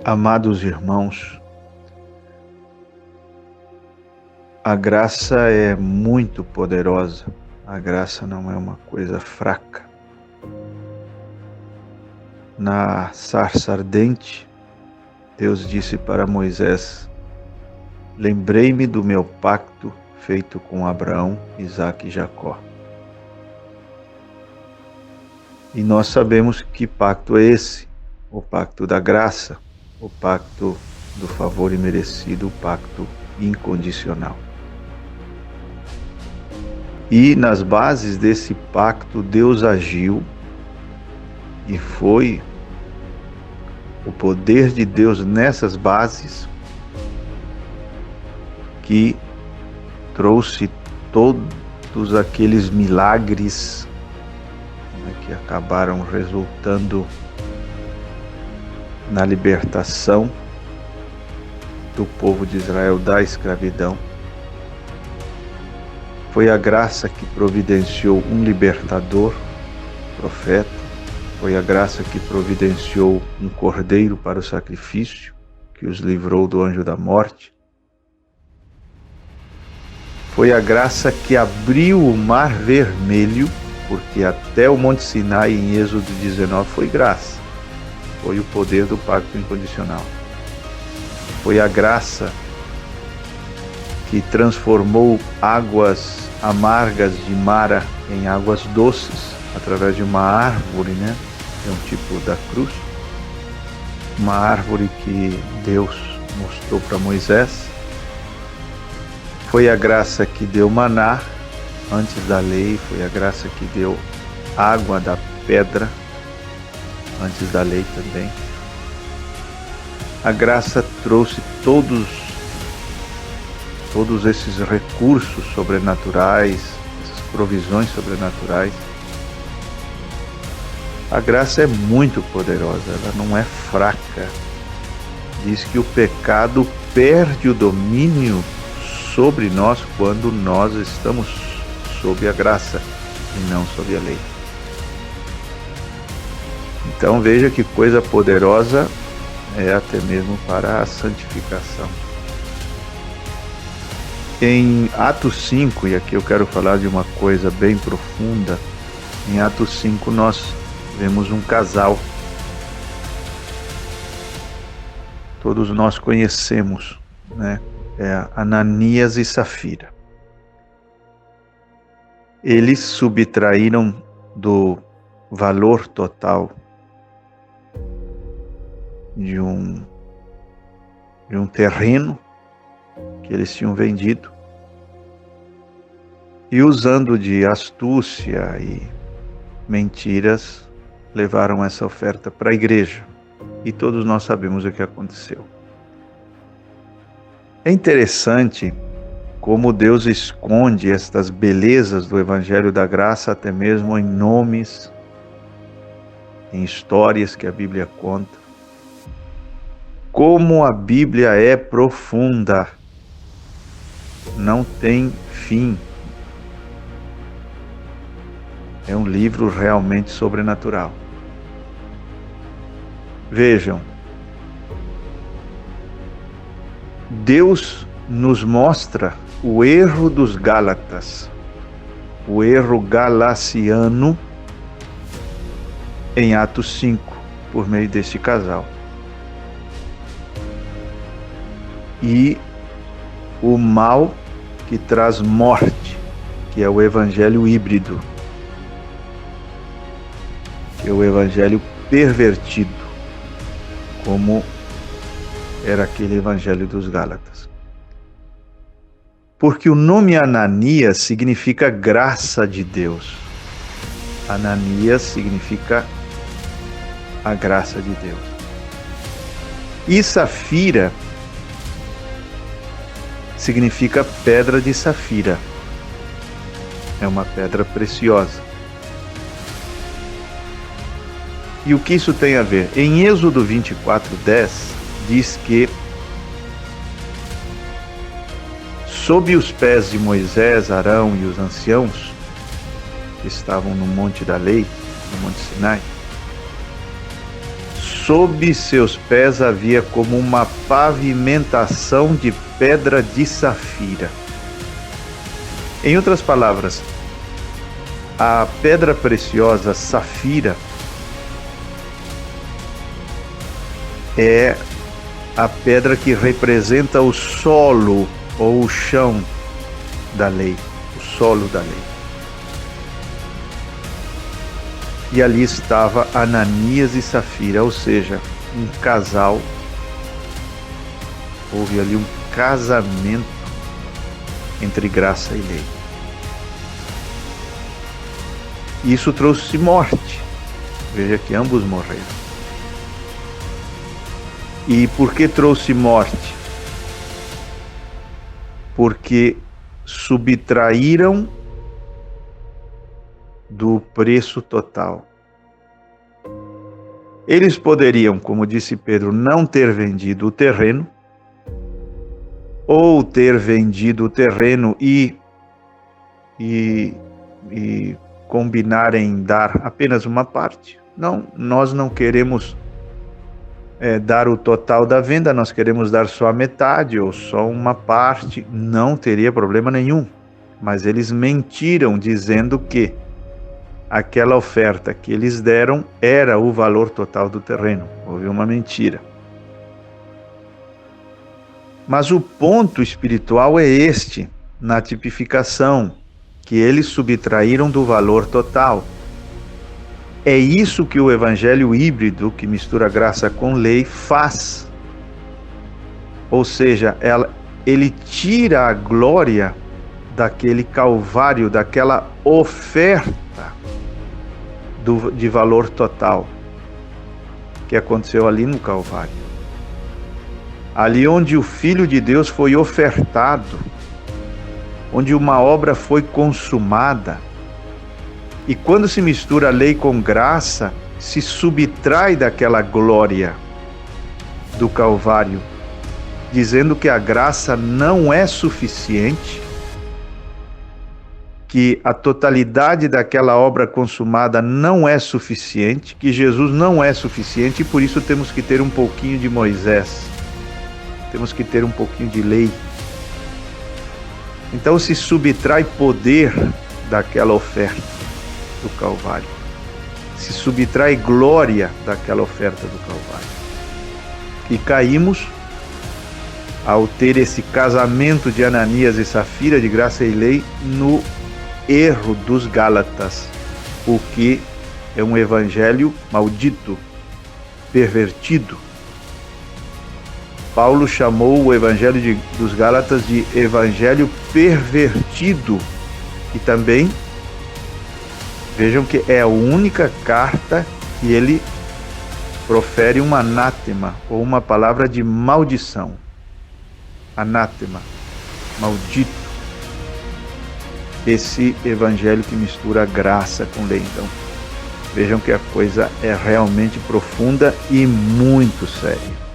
Amados irmãos, a graça é muito poderosa. A graça não é uma coisa fraca. Na sarça ardente, Deus disse para Moisés: lembrei-me do meu pacto feito com Abraão, Isaque e Jacó. E nós sabemos que pacto é esse, o pacto da graça, o pacto do favor imerecido, o pacto incondicional. E nas bases desse pacto, Deus agiu e foi o poder de Deus nessas bases que trouxe todos aqueles milagres que acabaram resultando na libertação do povo de Israel da escravidão. Foi a graça que providenciou um libertador, profeta. Foi a graça que providenciou um cordeiro para o sacrifício, que os livrou do anjo da morte. Foi a graça que abriu o mar vermelho, porque até o Monte Sinai, em Êxodo 19, foi graça. Foi o poder do pacto incondicional. Foi a graça que transformou águas amargas de Mara em águas doces, através de uma árvore, É um tipo da cruz. Uma árvore que Deus mostrou para Moisés. Foi a graça que deu maná antes da lei, foi a graça que deu água da pedra antes da lei também. A graça trouxe todos esses recursos sobrenaturais, essas provisões sobrenaturais. A graça é muito poderosa, ela não é fraca. Diz que o pecado perde o domínio sobre nós quando nós estamos sob a graça e não sob a lei. Então veja que coisa poderosa é até mesmo para a santificação. Em Atos 5, e aqui eu quero falar de uma coisa bem profunda, em Atos 5 nós vemos um casal. Todos nós conhecemos, É Ananias e Safira. Eles subtraíram do valor total de um terreno que eles tinham vendido, e usando de astúcia e mentiras, levaram essa oferta para a igreja. E todos nós sabemos o que aconteceu. É interessante como Deus esconde estas belezas do Evangelho da Graça, até mesmo em nomes, em histórias que a Bíblia conta. Como a Bíblia é profunda, não tem fim. É um livro realmente sobrenatural. Vejam, Deus nos mostra o erro dos Gálatas, o erro galaciano, em Atos 5, por meio deste casal. E o mal que traz morte, que é o evangelho híbrido, que é o evangelho pervertido, como era aquele evangelho dos Gálatas. Porque o nome Ananias significa graça de Deus. Ananias significa a graça de Deus. E Safira significa pedra de safira. É uma pedra preciosa. E o que isso tem a ver? Em Êxodo 24:10, diz que sob os pés de Moisés, Arão e os anciãos que estavam no Monte da Lei, no Monte Sinai, sob seus pés havia como uma pavimentação de pedra de safira. Em outras palavras, a pedra preciosa safira é a pedra que representa o solo ou o chão da lei, o solo da lei. E ali estava Ananias e Safira, ou seja, um casal. Houve ali um casamento entre graça e lei. Isso trouxe morte. Veja que ambos morreram. E por que trouxe morte? Porque subtraíram do preço total. Eles poderiam, como disse Pedro, não ter vendido o terreno, ou ter vendido o terreno e combinar em dar apenas uma parte. Não, nós não queremos dar o total da venda, nós queremos dar só a metade ou só uma parte, não teria problema nenhum. Mas eles mentiram dizendo que aquela oferta que eles deram era o valor total do terreno. Houve uma mentira. Mas o ponto espiritual é este, na tipificação, que eles subtraíram do valor total. É isso que o evangelho híbrido, que mistura graça com lei, faz. Ou seja, ele tira a glória daquele calvário, daquela oferta de valor total que aconteceu ali no Calvário. Ali onde o Filho de Deus foi ofertado, onde uma obra foi consumada. E quando se mistura lei com graça, se subtrai daquela glória do Calvário, dizendo que a graça não é suficiente, que a totalidade daquela obra consumada não é suficiente, que Jesus não é suficiente, e por isso temos que ter um pouquinho de Moisés, temos que ter um pouquinho de lei. Então se subtrai poder daquela oferta do Calvário, se subtrai glória daquela oferta do Calvário. E caímos, ao ter esse casamento de Ananias e Safira, de graça e lei, no erro dos Gálatas, o que é um evangelho maldito, pervertido. Paulo chamou o evangelho dos Gálatas de evangelho pervertido. E também, vejam que é a única carta que ele profere um anátema, ou uma palavra de maldição. Anátema, maldito. Esse evangelho que mistura graça com lei. Então, vejam que a coisa é realmente profunda e muito séria.